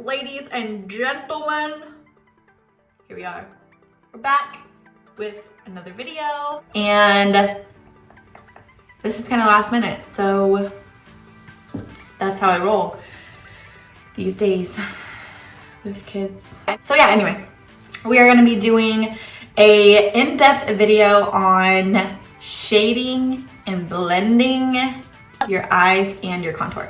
ladies and gentlemen, here we are. We're back with another video, and this is kind of last minute, so that's how I roll these days with kids. So yeah, anyway, we are going to be doing a in-depth video on shading and blending your eyes and your contour.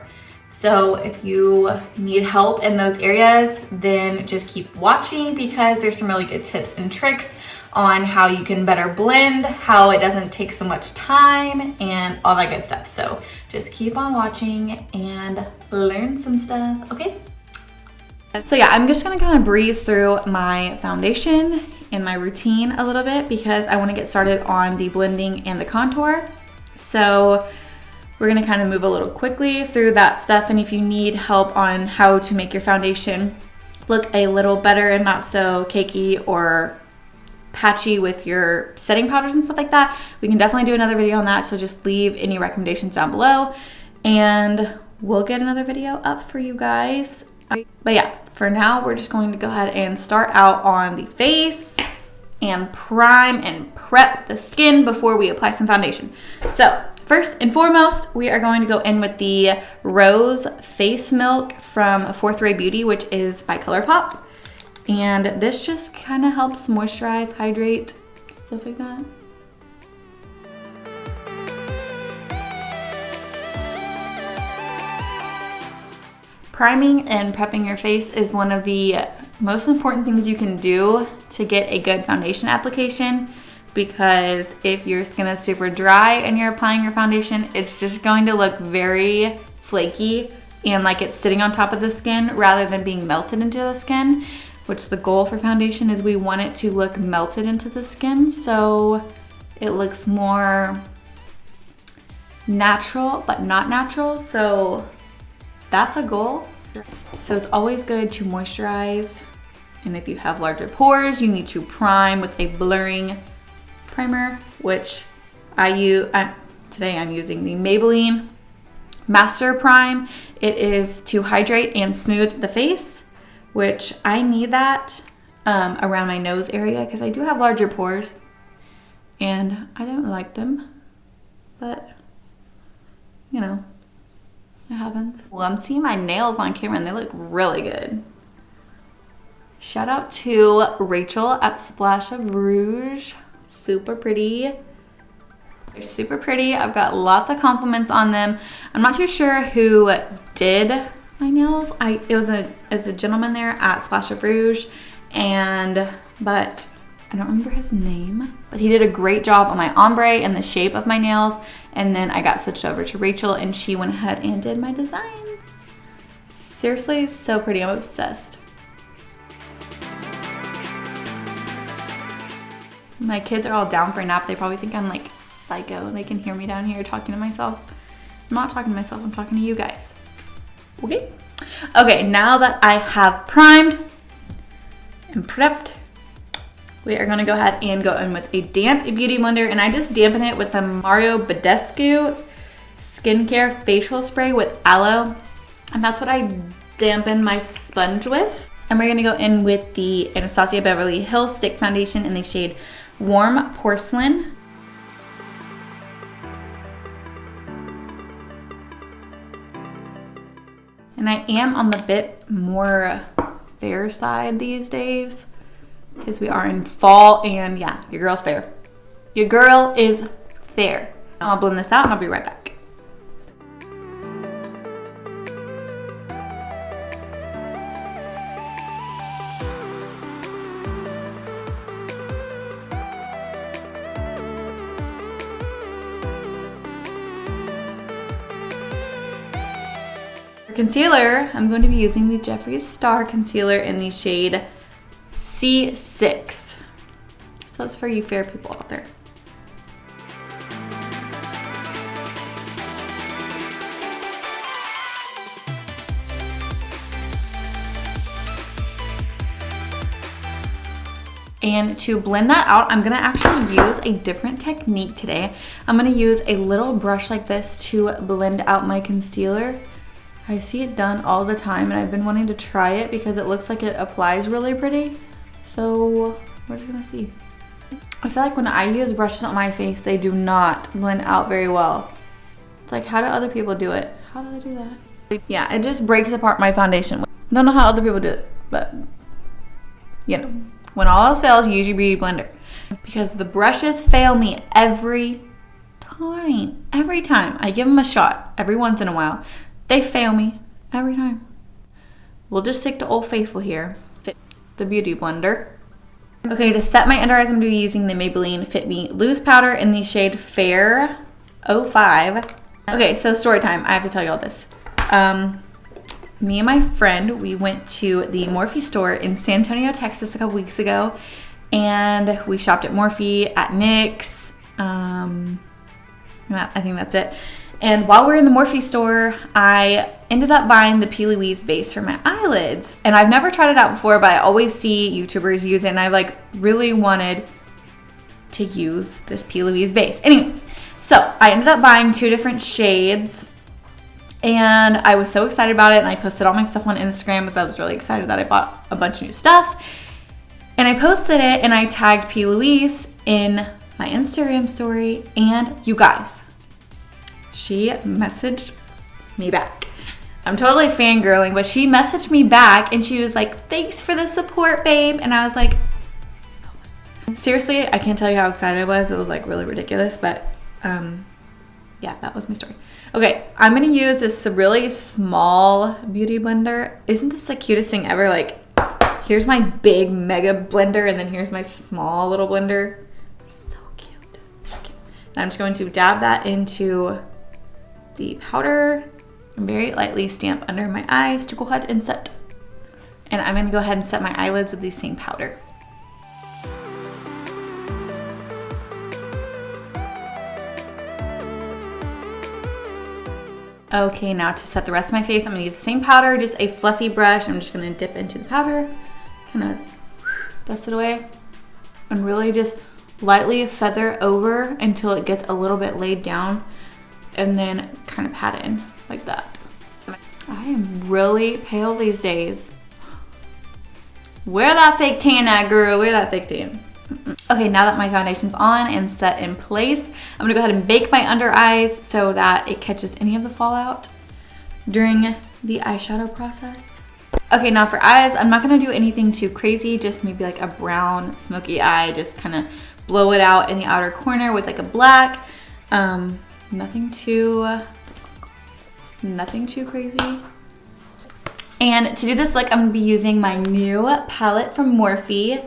So if you need help in those areas, then just keep watching because there's some really good tips and tricks on how you can better blend, how it doesn't take so much time, and all that good stuff. So just keep on watching and learn some stuff, okay? So yeah, I'm just gonna kind of breeze through my foundation and my routine a little bit because I want to get started on the blending and the contour. So we're gonna kind of move a little quickly through that stuff, and if you need help on how to make your foundation look a little better and not so cakey or patchy with your setting powders and stuff like that, we can definitely do another video on that. So just leave any recommendations down below and we'll get another video up for you guys. But yeah, for now, we're just going to go ahead and start out on the face and prime and prep the skin before we apply some foundation. So first and foremost, we are going to go in with the Rose Face Milk from Fourth Ray Beauty, which is by ColourPop. And this just kind of helps moisturize, hydrate, stuff like that. Priming and prepping your face is one of the most important things you can do to get a good foundation application, because if your skin is super dry and you're applying your foundation, it's just going to look very flaky and like it's sitting on top of the skin rather than being melted into the skin, which the goal for foundation is we want it to look melted into the skin so it looks more natural but not natural. So that's a goal. So it's always good to moisturize, and if you have larger pores, you need to prime with a blurring primer, which I use. Today I'm using the Maybelline Master Prime. It is to hydrate and smooth the face, which I need that around my nose area because I do have larger pores and I don't like them, but you know, it happens. Well, I'm seeing my nails on camera and they look really good. Shout out to Rachel at Splash of Rouge. Super pretty. They're super pretty. I've got lots of compliments on them. I'm not too sure who did my nails. It was a gentleman there at Splash of Rouge, but I don't remember his name, but he did a great job on my ombre and the shape of my nails. And then I got switched over to Rachel and she went ahead and did my designs. Seriously, so pretty. I'm obsessed. My kids are all down for a nap. They probably think I'm like psycho. They can hear me down here talking to myself. I'm not talking to myself, I'm talking to you guys. Okay? Okay, now that I have primed and prepped, we are gonna go ahead and go in with a damp beauty blender, and I just dampen it with the Mario Badescu Skincare Facial Spray with Aloe, and that's what I dampen my sponge with. And we're gonna go in with the Anastasia Beverly Hills Stick Foundation in the shade Warm Porcelain. And I am on the bit more fair side these days because we are in fall, and yeah, your girl's fair. Your girl is fair. I'll blend this out and I'll be right back. For concealer, I'm going to be using the Jeffree Star Concealer in the shade C6. So that's for you fair people out there. And to blend that out, I'm gonna actually use a different technique today. I'm gonna use a little brush like this to blend out my concealer. I see it done all the time and I've been wanting to try it because it looks like it applies really pretty. So we're just gonna see. I feel like when I use brushes on my face, they do not blend out very well. It's like, how do other people do it? How do they do that? Yeah, it just breaks apart my foundation. I don't know how other people do it, but you know, when all else fails, you use your beauty blender. Because the brushes fail me every time. Every time. I give them a shot every once in a while. They fail me every time. We'll just stick to Old Faithful here. The beauty blender. Okay, to set my under eyes, I'm going to be using the Maybelline Fit Me Loose Powder in the shade Fair 05. Okay, so story time. I have to tell you all this. Me and my friend, we went to the Morphe store in San Antonio, Texas a couple weeks ago. And we shopped at Morphe, at NYX. I think that's it. And while we were in the Morphe store, I ended up buying the P. Louise base for my eyelids. And I've never tried it out before, but I always see YouTubers use it. And I like really wanted to use this P. Louise base. Anyway, so I ended up buying 2 different shades. And I was so excited about it. And I posted all my stuff on Instagram because I was really excited that I bought a bunch of new stuff. And I posted it and I tagged P. Louise in my Instagram story. And you guys, she messaged me back. I'm totally fangirling, but she messaged me back and she was like, thanks for the support, babe. And I was like, seriously, I can't tell you how excited I was. It was like really ridiculous, but yeah, that was my story. Okay, I'm gonna use this really small beauty blender. Isn't this the cutest thing ever? Like, here's my big mega blender and then here's my small little blender. So cute, so cute. And I'm just going to dab that into the powder and very lightly stamp under my eyes to go ahead and set. And I'm gonna go ahead and set my eyelids with the same powder. Okay, now to set the rest of my face, I'm gonna use the same powder, just a fluffy brush. I'm just gonna dip into the powder, kind of dust it away, and really just lightly feather over until it gets a little bit laid down, and then kind of pat it in like that. I am really pale these days. Where that fake tan at, girl? Where that fake tan? Okay, now that my foundation's on and set in place, I'm gonna go ahead and bake my under eyes so that it catches any of the fallout during the eyeshadow process. Okay, now for eyes, I'm not gonna do anything too crazy, just maybe like a brown smoky eye, just kind of blow it out in the outer corner with like a black. Nothing too crazy. And to do this look, I'm gonna be using my new palette from Morphe.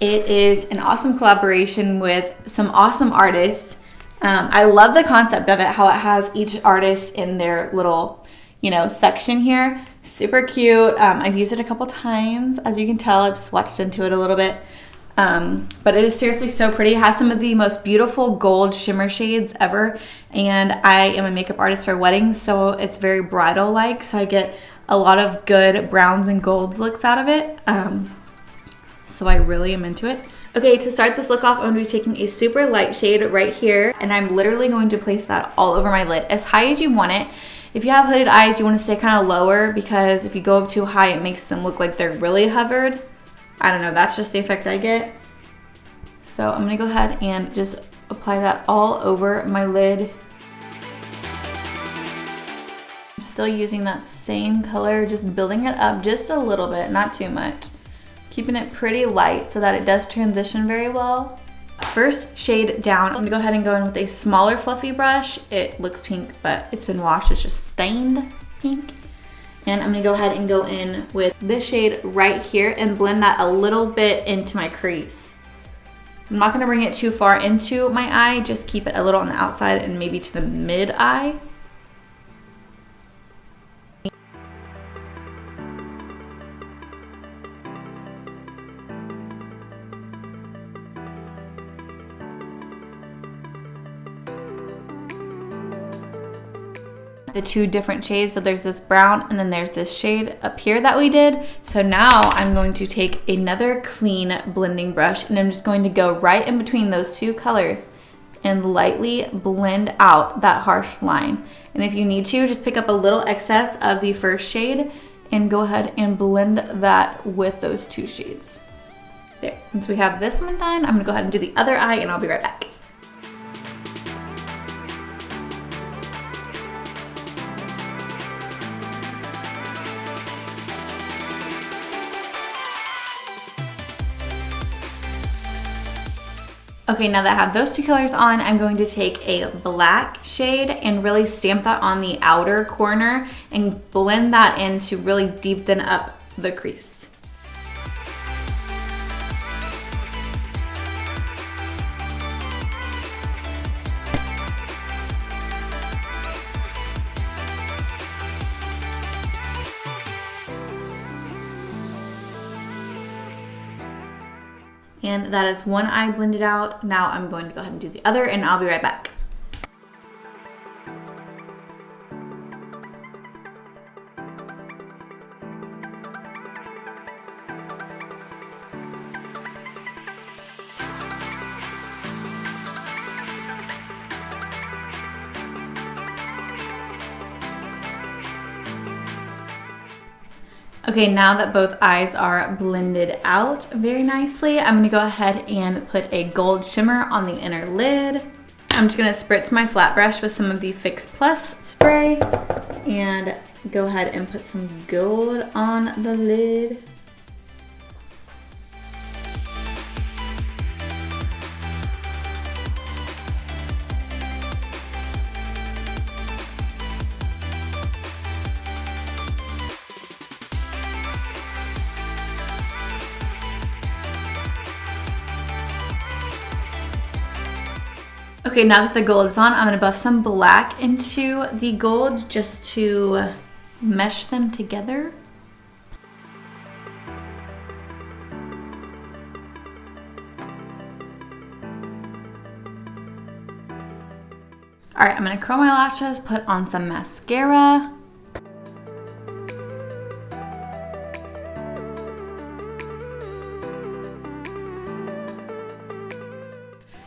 It is an awesome collaboration with some awesome artists. I love the concept of it, how it has each artist in their little, section here. Super cute. I've used it a couple times. As you can tell, I've swatched into it a little bit. But it is seriously so pretty. It has some of the most beautiful gold shimmer shades ever. And I am a makeup artist for weddings, so it's very bridal-like. So I get a lot of good browns and golds looks out of it. So I really am into it. Okay, to start this look off, I'm going to be taking a super light shade right here, and I'm literally going to place that all over my lid, as high as you want it. If you have hooded eyes, you want to stay kind of lower, because if you go up too high, it makes them look like they're really hovered. I don't know, that's just the effect I get. So I'm going to go ahead and just apply that all over my lid. I'm still using that same color, just building it up just a little bit, not too much. Keeping it pretty light so that it does transition very well. First shade down, I'm gonna go ahead and go in with a smaller fluffy brush. It looks pink, but it's been washed, it's just stained pink. And I'm gonna go ahead and go in with this shade right here and blend that a little bit into my crease. I'm not gonna bring it too far into my eye, just keep it a little on the outside and maybe to the mid-eye. The 2 different shades, so there's this brown and then there's this shade up here that we did. So now I'm going to take another clean blending brush and I'm just going to go right in between those 2 colors and lightly blend out that harsh line. And if you need to, just pick up a little excess of the first shade and go ahead and blend that with those two shades. There, once we have this one done, I'm gonna go ahead and do the other eye and I'll be right back. Okay, now that I have those two colors on, I'm going to take a black shade and really stamp that on the outer corner and blend that in to really deepen up the crease. And that is one eye blended out. Now I'm going to go ahead and do the other and I'll be right back. Okay, now that both eyes are blended out very nicely, I'm gonna go ahead and put a gold shimmer on the inner lid. I'm just gonna spritz my flat brush with some of the Fix Plus spray and go ahead and put some gold on the lid. Okay, now that the gold is on, I'm gonna buff some black into the gold just to mesh them together. All right, I'm gonna curl my lashes, put on some mascara.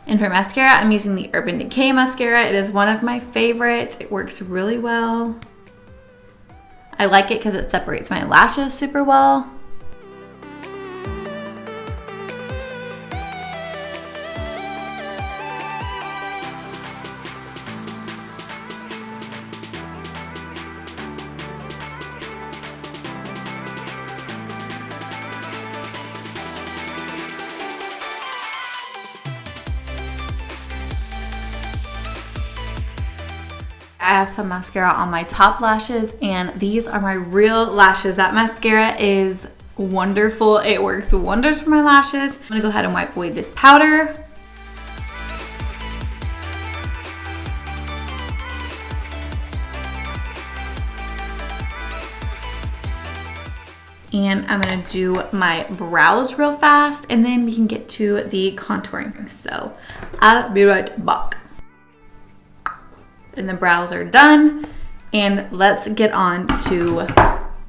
And for mascara, I'm using the Urban Decay mascara. It is one of my favorites. It works really well. I like it because it separates my lashes super well. I have some mascara on my top lashes and these are my real lashes. That mascara is wonderful. It works wonders for my lashes. I'm gonna go ahead and wipe away this powder. And I'm gonna do my brows real fast and then we can get to the contouring. So I'll be right back. And the brows are done. And let's get on to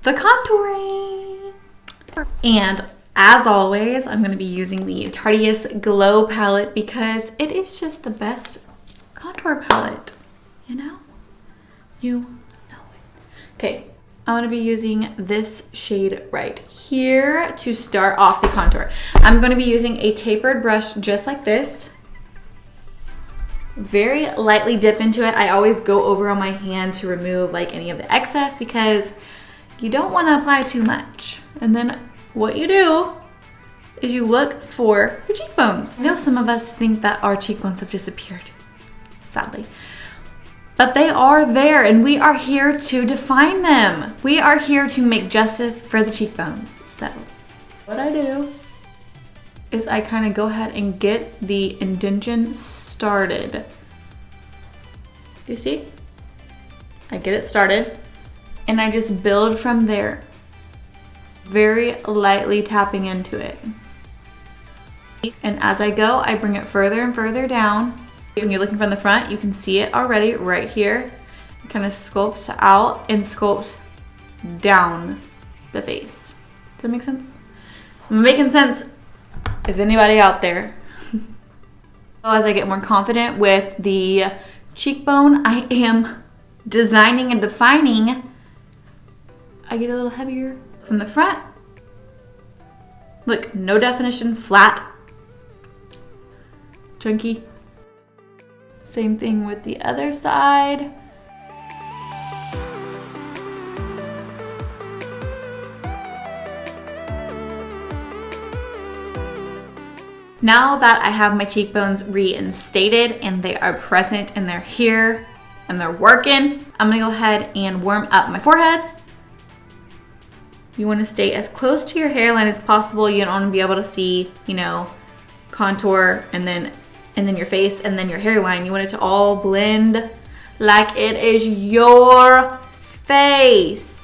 the contouring. And as always, I'm gonna be using the Tarteist Glow palette because it is just the best contour palette, you know? You know it. Okay, I'm gonna be using this shade right here to start off the contour. I'm gonna be using a tapered brush just like this. Very lightly dip into it. I always go over on my hand to remove like any of the excess because you don't want to apply too much. And then what you do is you look for your cheekbones. I know some of us think that our cheekbones have disappeared, sadly. But they are there and we are here to define them. We are here to make justice for the cheekbones. So what I do is I kind of go ahead and get the indentation started. You see? I get it started and I just build from there. Very lightly tapping into it. And as I go, I bring it further and further down. When you're looking from the front, you can see it already right here. It kind of sculpts out and sculpts down the face. Does that make sense? Am I making sense? Is anybody out there? As I get more confident with the cheekbone, I am designing and defining. I get a little heavier from the front. Look, no definition, flat, chunky. Same thing with the other side. Now that I have my cheekbones reinstated and they are present and they're here and they're working, I'm gonna go ahead and warm up my forehead. You wanna stay as close to your hairline as possible. You don't wanna be able to see, you know, contour and then your face and then your hairline. You want it to all blend like it is your face.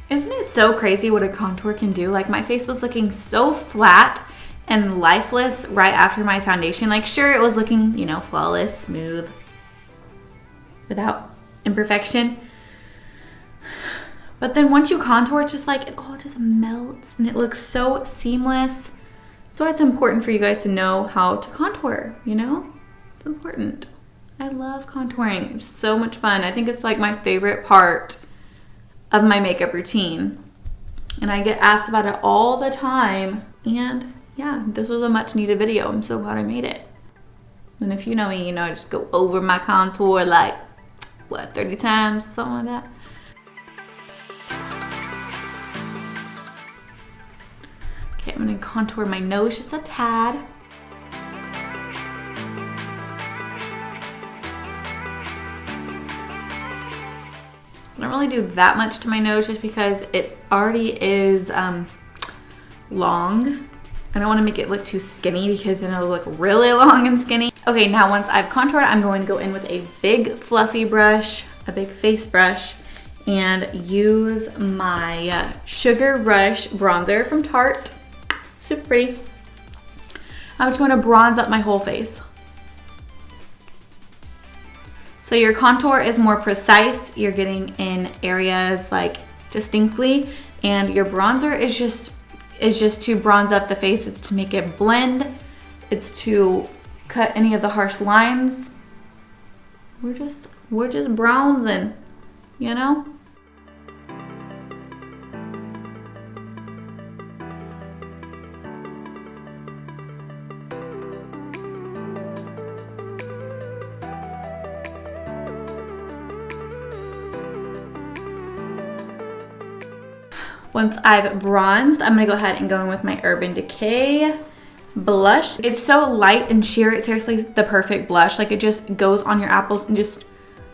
Isn't it so crazy what a contour can do? Like, my face was looking so flat and lifeless right after my foundation. Like, sure, it was looking, you know, flawless, smooth, without imperfection. But then once you contour, it's just like, it all just melts and it looks so seamless. So it's important for you guys to know how to contour, you know? It's important. I love contouring. It's so much fun. I think it's like my favorite part of my makeup routine. And I get asked about it all the time. And yeah, this was a much needed video. I'm so glad I made it. And if you know me, you know I just go over my contour like, what, 30 times, something like that. Okay, I'm gonna contour my nose just a tad. I don't really do that much to my nose just because it already is long. I don't want to make it look too skinny because then it'll look really long and skinny. Okay, now once I've contoured, I'm going to go in with a big fluffy brush, a big face brush, and use my Sugar Rush bronzer from Tarte. Super pretty. I'm just going to bronze up my whole face. So your contour is more precise. You're getting in areas like distinctly, and your bronzer is just to bronze up the face. It's to make it blend. It's to cut any of the harsh lines. We're just bronzing, you know? Once I've bronzed, I'm gonna go ahead and go in with my Urban Decay blush. It's so light and sheer. It's seriously the perfect blush. Like, it just goes on your apples and just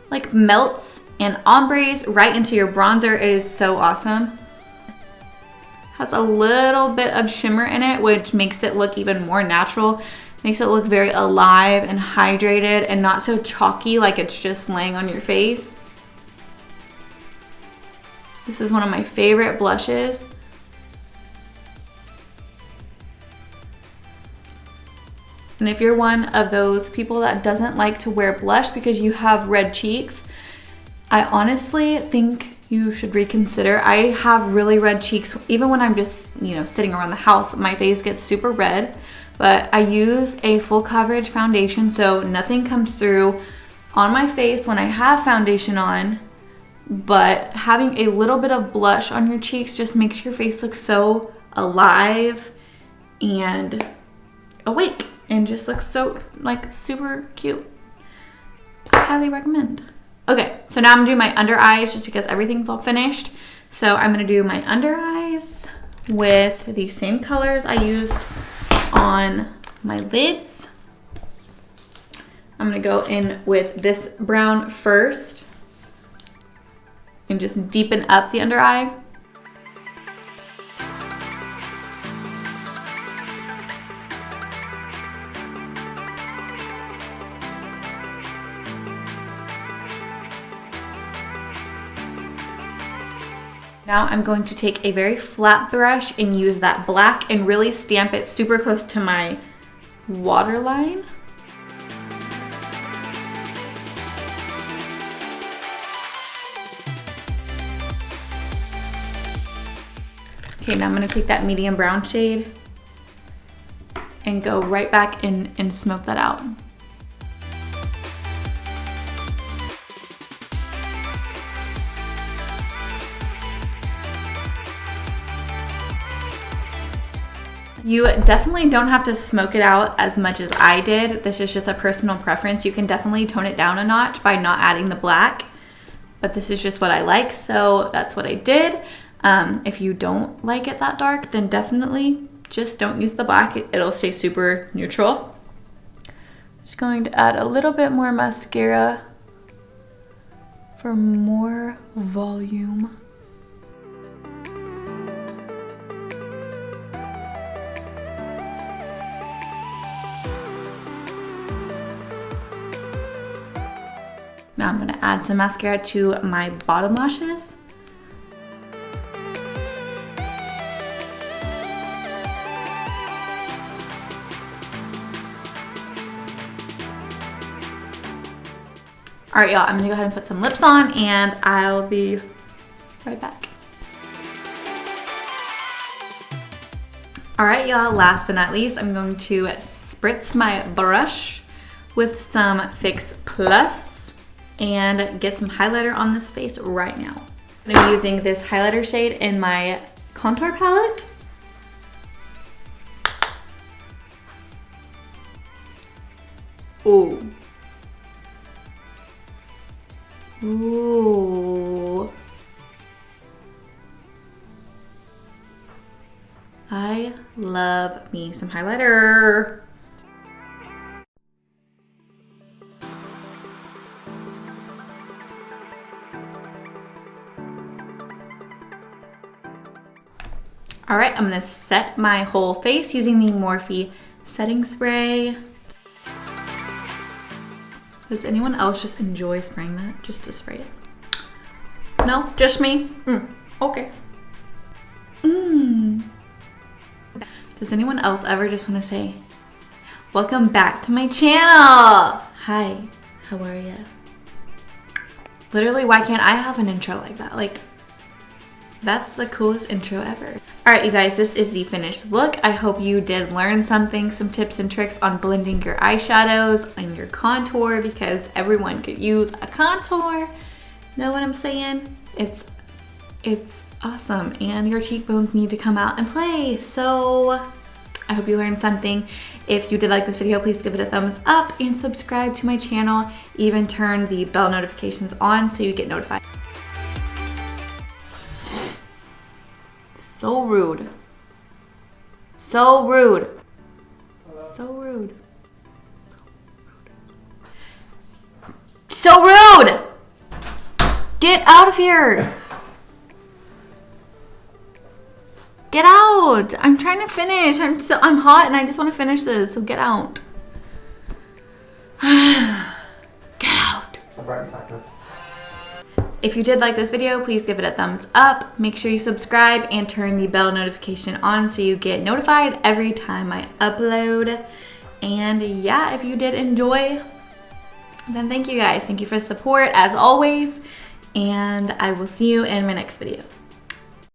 like melts and ombres right into your bronzer. It is so awesome. Has a little bit of shimmer in it, which makes it look even more natural. Makes it look very alive and hydrated and not so chalky like it's just laying on your face. This is one of my favorite blushes. And if you're one of those people that doesn't like to wear blush because you have red cheeks, I honestly think you should reconsider. I have really red cheeks. Even when I'm just, you know, sitting around the house, my face gets super red. But I use a full coverage foundation so nothing comes through on my face when I have foundation on. But having a little bit of blush on your cheeks just makes your face look so alive and awake and just looks so like super cute. I highly recommend. Okay, so now I'm gonna do my under eyes just because everything's all finished. So I'm gonna do my under eyes with the same colors I used on my lids. I'm gonna go in with this brown first and just deepen up the under eye. Now I'm going to take a very flat brush and use that black and really stamp it super close to my waterline. Okay, now I'm gonna take that medium brown shade and go right back in and smoke that out. You definitely don't have to smoke it out as much as I did. This is just a personal preference. You can definitely tone it down a notch by not adding the black, but this is just what I like, so that's what I did. If you don't like it that dark, then definitely just don't use the black. It'll stay super neutral. Just going to add a little bit more mascara for more volume. Now I'm gonna add some mascara to my bottom lashes. All right, y'all, I'm gonna go ahead and put some lips on and I'll be right back. All right, y'all, last but not least, I'm going to spritz my brush with some Fix Plus and get some highlighter on this face right now. I'm gonna be using this highlighter shade in my contour palette. Ooh. Ooh. I love me some highlighter. All right, I'm gonna set my whole face using the Morphe setting spray. Does anyone else just enjoy spraying that? Just to spray it? No, just me? Okay. Does anyone else ever just wanna say, welcome back to my channel? Hi, how are ya? Literally, why can't I have an intro like that? Like, that's the coolest intro ever. All right, you guys, this is the finished look. I hope you did learn something, some tips and tricks on blending your eyeshadows and your contour, because everyone could use a contour. Know what I'm saying? It's awesome, and your cheekbones need to come out and play. So I hope you learned something. If you did like this video, please give it a thumbs up and subscribe to my channel. Even turn the bell notifications on so you get notified. So rude. So rude. So rude. So rude! Get out of here! Get out! I'm trying to finish. I'm hot and I just want to finish this, so get out. Get out. If you did like this video, please give it a thumbs up. Make sure you subscribe and turn the bell notification on so you get notified every time I upload. And yeah, if you did enjoy, then thank you guys. Thank you for the support as always. And I will see you in my next video.